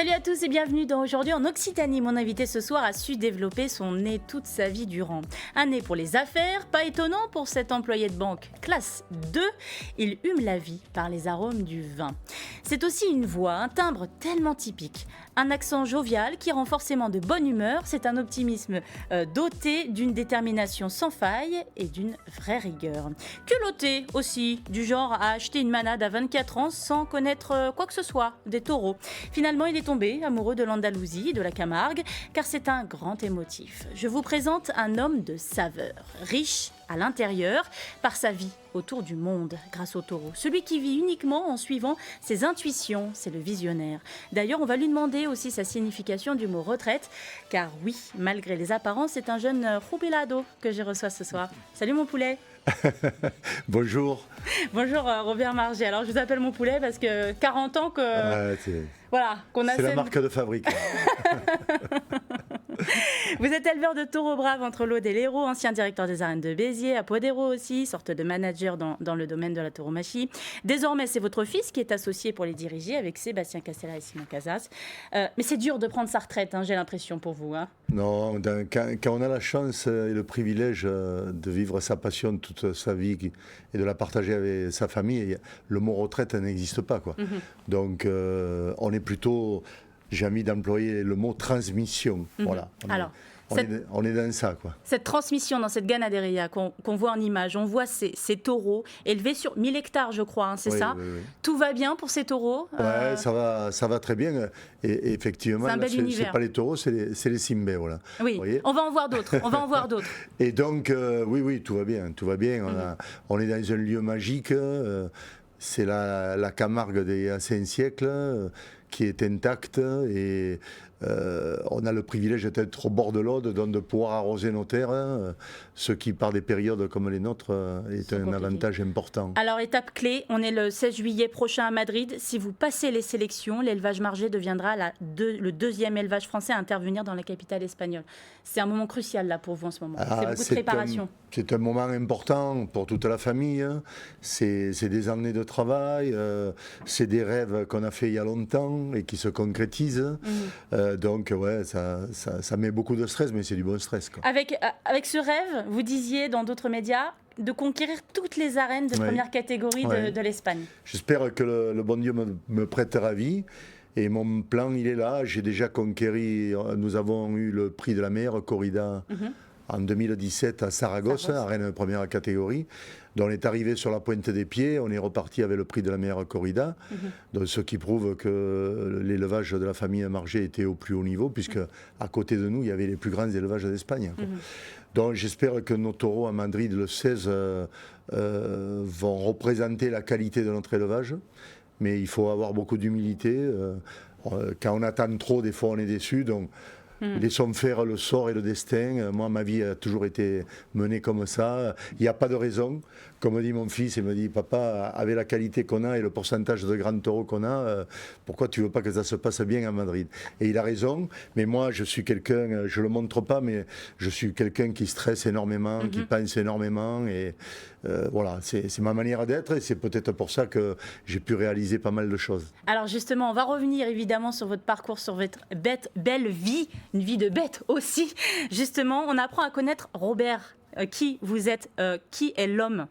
Salut à tous et bienvenue dans Aujourd'hui en Occitanie. Mon invité ce soir a su développer son nez toute sa vie durant. Un nez pour les affaires, pas étonnant pour cet employé de banque. Classe 2, il hume la vie par les arômes du vin. C'est aussi une voix, un timbre tellement typique. Un accent jovial qui rend forcément de bonne humeur. C'est un optimisme doté d'une détermination sans faille et d'une vraie rigueur. Culotté aussi, du genre à acheter une manade à 24 ans sans connaître quoi que ce soit des taureaux. Finalement, il est tombé amoureux de l'Andalousie, de la Camargue, car c'est un grand émotif. Je vous présente un homme de saveur, riche à l'intérieur par sa vie autour du monde grâce au taureau. Celui qui vit uniquement en suivant ses intuitions, c'est le visionnaire. D'ailleurs, on va lui demander aussi sa signification du mot retraite, car oui, malgré les apparences, c'est un jeune jubilado que je reçois ce soir. Salut mon poulet. Bonjour. Bonjour Robert Margé. Alors je vous appelle mon poulet parce que 40 ans que... voilà, qu'on a c'est la marque de fabrique. Vous êtes éleveur de taureaux braves entre l'Aude et l'Hérault, ancien directeur des arènes de Béziers, à Poderot aussi, sorte de manager dans le domaine de la tauromachie. Désormais, c'est votre fils qui est associé pour les diriger avec Sébastien Castella et Simon Casas. Mais c'est dur de prendre sa retraite, j'ai l'impression pour vous. Non, quand on a la chance et le privilège de vivre sa passion toute sa vie et de la partager avec sa famille, le mot retraite n'existe pas, quoi. Donc, on est plutôt... J'ai envie d'employer le mot transmission. Voilà. On est dans ça, quoi. Cette transmission dans cette ganaderia qu'on voit en image, on voit ces taureaux élevés sur 1000 hectares, je crois, c'est ça. Oui. Tout va bien pour ces taureaux? Ouais, ça va très bien. Et effectivement, c'est pas les taureaux, c'est les Simbais, voilà. Oui, on va en voir d'autres. Et donc, oui, tout va bien. On est dans un lieu magique. C'est la Camargue d'il y a 5 siècles qui est intacte et on a le privilège d'être au bord de l'Aude, donc de pouvoir arroser nos terres, ce qui par des périodes comme les nôtres est un avantage important. Alors étape clé, on est le 16 juillet prochain à Madrid. Si vous passez les sélections, l'élevage Margé deviendra le deuxième élevage français à intervenir dans la capitale espagnole. C'est un moment crucial là pour vous en ce moment. C'est beaucoup de préparation. C'est un moment important pour toute la famille. C'est des années de travail, c'est des rêves qu'on a fait il y a longtemps et qui se concrétisent. Donc ouais, ça met beaucoup de stress, mais c'est du bon stress, quoi. Avec ce rêve, vous disiez dans d'autres médias, de conquérir toutes les arènes de première catégorie de l'Espagne. J'espère que le bon Dieu me prêtera vie. Et mon plan, il est là. J'ai déjà conquéri, nous avons eu le prix de la meilleure corrida en 2017 à Saragosse, arène de première catégorie. Donc on est arrivé sur la pointe des pieds, on est reparti avec le prix de la meilleure corrida, donc ce qui prouve que l'élevage de la famille Margé était au plus haut niveau, puisque à côté de nous, il y avait les plus grands élevages d'Espagne. Donc j'espère que nos taureaux à Madrid le 16 vont représenter la qualité de notre élevage, mais il faut avoir beaucoup d'humilité. Quand on attend trop, des fois on est déçu, donc laissons faire le sort et le destin. Moi, ma vie a toujours été menée comme ça. Il n'y a pas de raison. Comme dit mon fils, il me dit, papa, avec la qualité qu'on a et le pourcentage de grands taureaux qu'on a, pourquoi tu ne veux pas que ça se passe bien à Madrid? Et il a raison, mais moi, je suis quelqu'un, je ne le montre pas, mais je suis quelqu'un qui stresse énormément, qui pense énormément. Et voilà, c'est ma manière d'être et c'est peut-être pour ça que j'ai pu réaliser pas mal de choses. Alors justement, on va revenir évidemment sur votre parcours, sur votre belle vie, une vie de bête aussi. Justement, on apprend à connaître Robert. Qui vous êtes, qui est l'homme.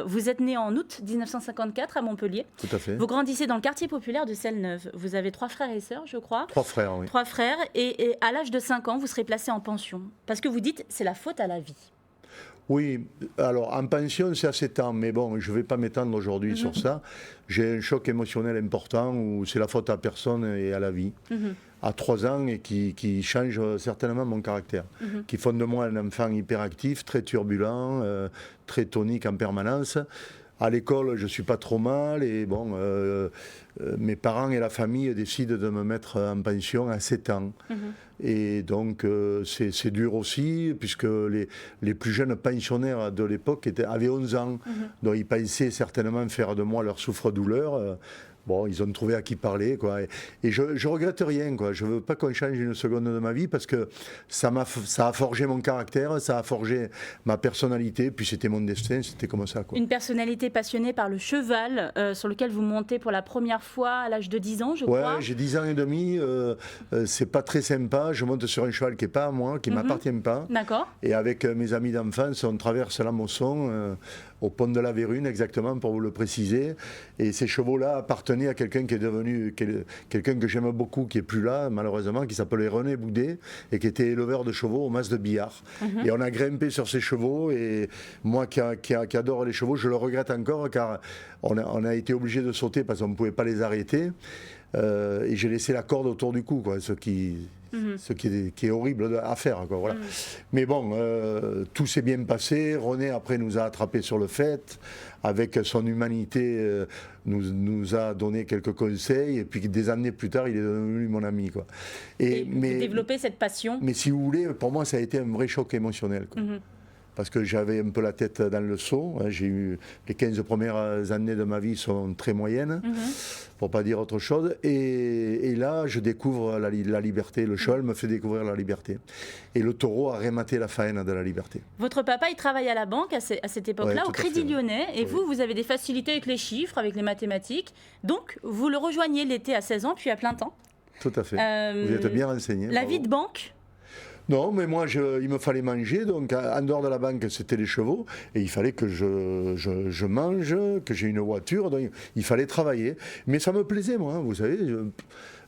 Vous êtes né en août 1954 à Montpellier. Tout à fait. Vous grandissez dans le quartier populaire de Selle-Neuve. Vous avez 3 frères et sœurs, je crois. 3 frères, oui. 3 frères. Et à l'âge de 5 ans, vous serez placé en pension. Parce que vous dites, c'est la faute à la vie. Oui, alors en pension c'est à 7 ans, mais bon, je ne vais pas m'étendre aujourd'hui sur ça. J'ai un choc émotionnel important où c'est la faute à personne et à la vie. À 3 ans et qui change certainement mon caractère, qui font de moi un enfant hyperactif, très turbulent, très tonique en permanence. À l'école, je ne suis pas trop mal et bon, mes parents et la famille décident de me mettre en pension à 7 ans. Et donc, c'est dur aussi, puisque les plus jeunes pensionnaires de l'époque avaient 11 ans. Donc, ils pensaient certainement faire de moi leur souffre-douleur. Bon, ils ont trouvé à qui parler, quoi. Et je regrette rien, quoi. Je veux pas qu'on change une seconde de ma vie parce que ça a forgé mon caractère, ça a forgé ma personnalité, puis c'était mon destin, c'était comme ça, quoi. Une personnalité passionnée par le cheval, sur lequel vous montez pour la première fois à l'âge de 10 ans, je crois. Ouais, j'ai 10 ans et demi, c'est pas très sympa. Je monte sur un cheval qui n'est pas à moi, qui ne m'appartient pas. D'accord. Et avec mes amis d'enfance, on traverse la Mosson, au pont de la Vérune, exactement, pour vous le préciser. Et ces chevaux-là appartenaient à quelqu'un qui est devenu, quelqu'un que j'aime beaucoup, qui n'est plus là, malheureusement, qui s'appelait René Boudet, et qui était éleveur de chevaux au Mas de Billard. Et on a grimpé sur ces chevaux, et moi qui adore les chevaux, je le regrette encore, car on a été obligé de sauter parce qu'on ne pouvait pas les arrêter. Et j'ai laissé la corde autour du cou, quoi, ce qui est horrible à faire, quoi, voilà. Mais bon, tout s'est bien passé. René après nous a attrapés sur le fait, avec son humanité nous a donné quelques conseils, et puis des années plus tard il est devenu mon ami, quoi. Et vous développez cette passion. Mais si vous voulez, pour moi ça a été un vrai choc émotionnel, quoi. Parce que j'avais un peu la tête dans le seau. J'ai eu les 15 premières années de ma vie sont très moyennes, pour pas dire autre chose. Et là, je découvre la liberté. Le cheval me fait découvrir la liberté. Et le taureau a rématé la faine de la liberté. Votre papa, il travaille à la banque à cette époque-là, Ouais, au Crédit Lyonnais. Et vous avez des facilités avec les chiffres, avec les mathématiques. Donc, vous le rejoignez l'été à 16 ans, puis à plein temps. Tout à fait. Vous êtes bien renseigné. La vie de banque. Non, mais moi, il me fallait manger, donc en dehors de la banque, c'était les chevaux, et il fallait que je mange, que j'ai une voiture, donc il fallait travailler. Mais ça me plaisait, moi, vous savez.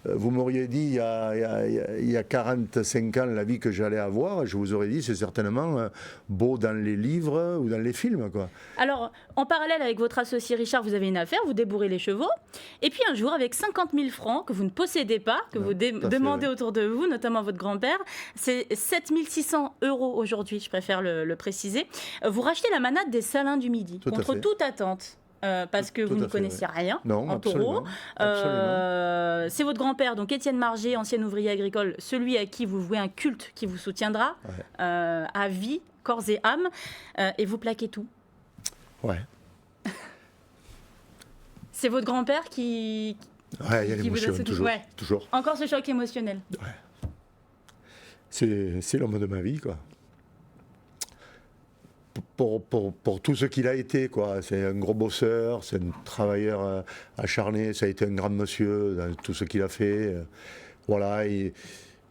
Vous m'auriez dit il y a 45 ans la vie que j'allais avoir, je vous aurais dit c'est certainement beau dans les livres ou dans les films, quoi. Alors, en parallèle avec votre associé Richard, vous avez une affaire, vous débourrez les chevaux. Et puis un jour, avec 50 000 francs que vous ne possédez pas, que vous demandez autour de vous, notamment votre grand-père, c'est 7 600 € aujourd'hui, je préfère le préciser, vous rachetez la manade des Salins du Midi, contre toute attente. Parce que vous ne connaissiez rien en taureau. C'est votre grand-père, donc Étienne Margé, ancien ouvrier agricole, celui à qui vous vouez un culte qui vous soutiendra à vie, corps et âme, et vous plaquez tout. Ouais. C'est votre grand-père qui il y a l'émotion, toujours. Encore ce choc émotionnel. Ouais. C'est l'homme de ma vie, quoi. Pour tout ce qu'il a été, quoi. C'est un gros bosseur, c'est un travailleur acharné, ça a été un grand monsieur dans tout ce qu'il a fait. Voilà, et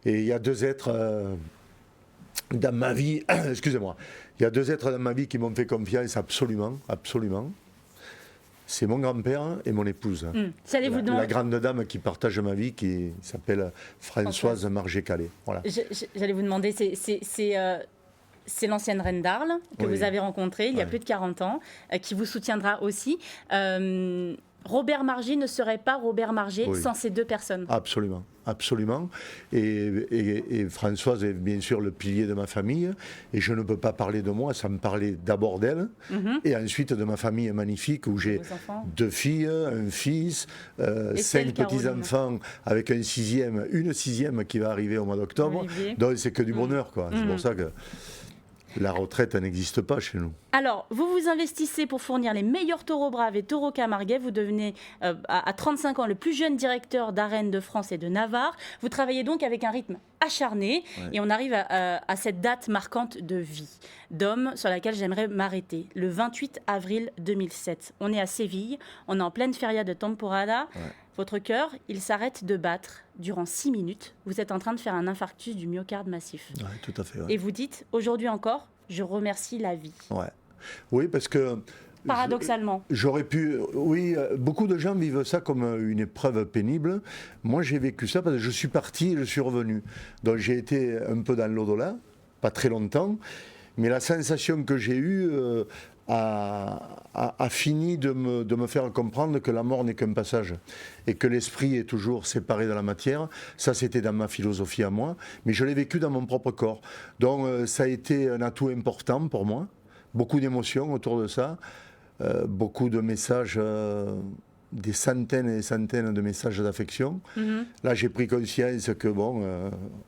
il y a deux êtres dans ma vie, excusez-moi, il y a deux êtres dans ma vie qui m'ont fait confiance absolument, absolument. C'est mon grand-père et mon épouse. La grande dame qui partage ma vie, qui s'appelle Françoise Margé-Calais. Voilà. J'allais vous demander, c'est l'ancienne reine d'Arles que vous avez rencontrée il y a plus de 40 ans, qui vous soutiendra aussi. Robert Margé ne serait pas Robert Margé sans ces deux personnes. Absolument, absolument. Et Françoise est bien sûr le pilier de ma famille. Et je ne peux pas parler de moi sans me parler d'abord d'elle. Et ensuite de ma famille magnifique où j'ai 2 filles, un fils, 5 petits-enfants avec une sixième qui va arriver au mois d'octobre. Donc c'est que du bonheur, quoi. C'est pour ça que la retraite n'existe pas chez nous. Alors, vous vous investissez pour fournir les meilleurs taureaux braves et taureaux camarguais. Vous devenez, à 35 ans, le plus jeune directeur d'arènes de France et de Navarre. Vous travaillez donc avec un rythme acharné. Et on arrive à cette date marquante de vie d'homme sur laquelle j'aimerais m'arrêter. Le 28 avril 2007. On est à Séville. On est en pleine feria de temporada. Votre cœur, il s'arrête de battre durant 6 minutes. Vous êtes en train de faire un infarctus du myocarde massif. Oui, tout à fait. Et vous dites, aujourd'hui encore, je remercie la vie. Oui, parce que... Paradoxalement. J'aurais pu... Oui, beaucoup de gens vivent ça comme une épreuve pénible. Moi, j'ai vécu ça parce que je suis parti et je suis revenu. Donc, j'ai été un peu dans l'au-delà, pas très longtemps. Mais la sensation que j'ai eue a fini de me faire comprendre que la mort n'est qu'un passage et que l'esprit est toujours séparé de la matière. Ça, c'était dans ma philosophie à moi, mais je l'ai vécu dans mon propre corps. Donc, ça a été un atout important pour moi. Beaucoup d'émotions autour de ça, beaucoup de messages, des centaines et des centaines de messages d'affection. Là, j'ai pris conscience que,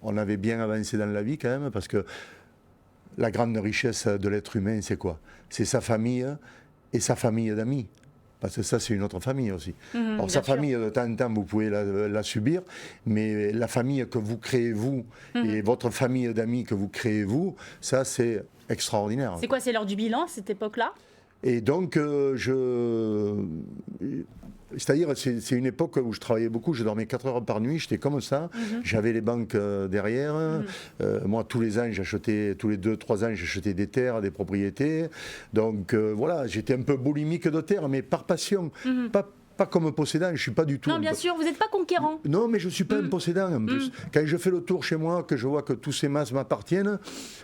on avait bien avancé dans la vie quand même, parce que la grande richesse de l'être humain, c'est quoi? C'est sa famille et sa famille d'amis. Parce que ça, c'est une autre famille aussi. Alors, sa bien sûr. famille, de temps en temps, vous pouvez la subir, mais la famille que vous créez vous et votre famille d'amis que vous créez vous, ça, c'est extraordinaire. C'est quoi, c'est l'heure du bilan à cette époque-là? Et donc, c'est-à-dire, c'est une époque où je travaillais beaucoup, je dormais 4 heures par nuit, j'étais comme ça, j'avais les banques derrière. Moi, tous les ans, j'achetais, tous les 2-3 ans, j'achetais des terres, des propriétés. Donc, voilà, j'étais un peu boulimique de terre, mais par passion, pas comme possédant, je ne suis pas du tout. Non, bien sûr, vous n'êtes pas conquérant. Non, mais je ne suis pas un possédant en plus. Quand je fais le tour chez moi, que je vois que tous ces masses m'appartiennent,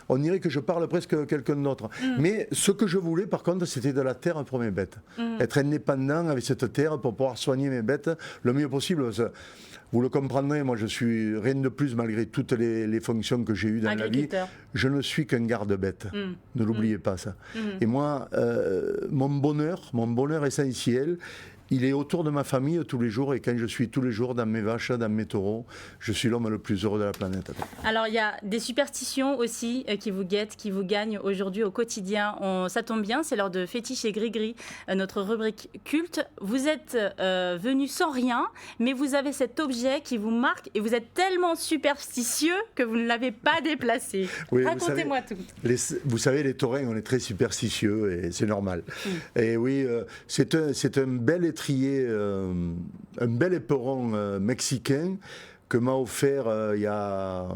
on dirait que je parle presque à quelqu'un d'autre. Mais ce que je voulais, par contre, c'était de la terre pour mes bêtes. Être indépendant avec cette terre pour pouvoir soigner mes bêtes le mieux possible. Vous le comprendrez, moi je suis rien de plus malgré toutes les fonctions que j'ai eues dans la vie. Je ne suis qu'un garde-bête. Ne l'oubliez pas ça. Et moi, mon bonheur essentiel, il est autour de ma famille tous les jours, et quand je suis tous les jours dans mes vaches, dans mes taureaux, je suis l'homme le plus heureux de la planète. Alors il y a des superstitions aussi qui vous guettent, qui vous gagnent aujourd'hui au quotidien. Ça tombe bien, c'est l'heure de Fétiche et Gris-Gris, notre rubrique culte. Vous êtes venu sans rien, mais vous avez cet objet qui vous marque et vous êtes tellement superstitieux que vous ne l'avez pas déplacé. Oui, racontez-moi tout. Vous savez, les taurins, on est très superstitieux et c'est normal. Et oui, c'est un bel étrier, un bel éperon mexicain que m'a offert il y a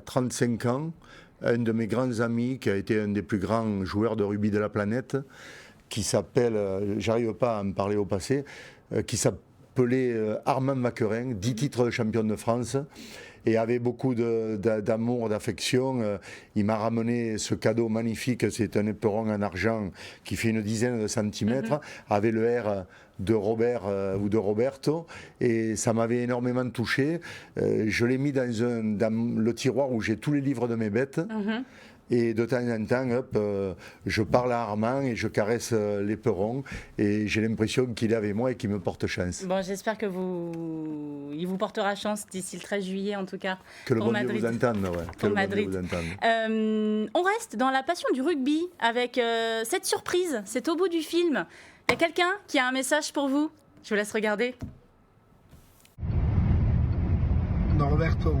35 ans un de mes grands amis qui a été un des plus grands joueurs de rugby de la planète, qui s'appelle, j'arrive pas à en parler au passé, qui s'appelait Armand Maquerin, 10 titres de champion de France. Et avec beaucoup d'amour, d'affection, il m'a ramené ce cadeau magnifique. C'est un éperon en argent qui fait une dizaine de centimètres, avec le R de Robert ou de Roberto, et ça m'avait énormément touché. Je l'ai mis dans le tiroir où j'ai tous les livres de mes bêtes. Et de temps en temps, je parle à Armand et je caresse l'éperon, et j'ai l'impression qu'il est avec moi et qu'il me porte chance. Bon, j'espère qu'il vous portera chance d'ici le 13 juillet en tout cas. Que le bon Dieu vous entende, ouais. Que le bon Dieu vous entende. On reste dans la passion du rugby avec cette surprise, c'est au bout du film. Il y a quelqu'un qui a un message pour vous. Je vous laisse regarder. Roberto,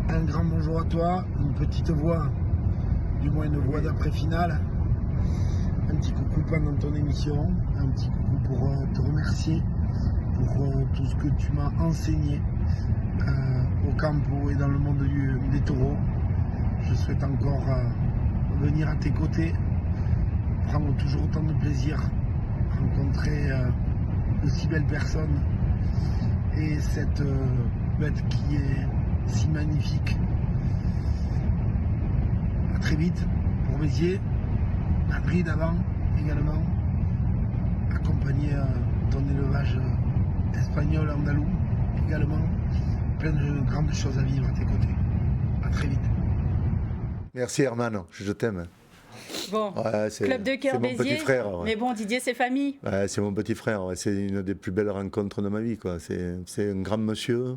un grand bonjour à toi, une petite voix, du moins une voix d'après-finale. Un petit coucou pendant ton émission, un petit coucou pour te remercier pour tout ce que tu m'as enseigné au campo et dans le monde des taureaux. Je souhaite encore venir à tes côtés, prendre toujours autant de plaisir, rencontrer de si belles personnes et cette bête qui est si magnifique. À très vite pour Béziers, Madrid avant également, accompagner ton élevage espagnol, andalou également, plein de grandes choses à vivre à tes côtés. À très vite. Merci Herman, je t'aime. Bon, ouais, Club de cœur Béziers, frère, ouais. Mais bon, Didier, c'est famille. Ouais, c'est mon petit frère, ouais. C'est une des plus belles rencontres de ma vie, quoi. C'est un grand monsieur,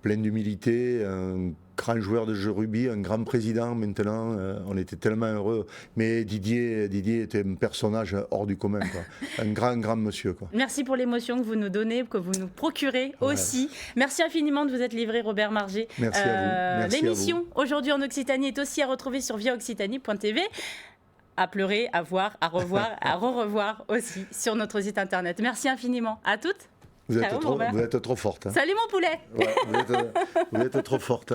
plein d'humilité, un grand joueur de jeu rugby, un grand président maintenant. On était tellement heureux. Mais Didier était un personnage hors du commun, quoi. Un grand monsieur, quoi. Merci pour l'émotion que vous nous donnez, que vous nous procurez aussi. Merci infiniment de vous être livré, Robert Margé. Merci à vous. L'émission aujourd'hui en Occitanie est aussi à retrouver sur viaoccitanie.tv. À pleurer, à voir, à revoir, à re-revoir aussi sur notre site internet. Merci infiniment. À toutes. Vous êtes trop forte. Hein. Salut mon poulet. Ouais, vous êtes trop forte.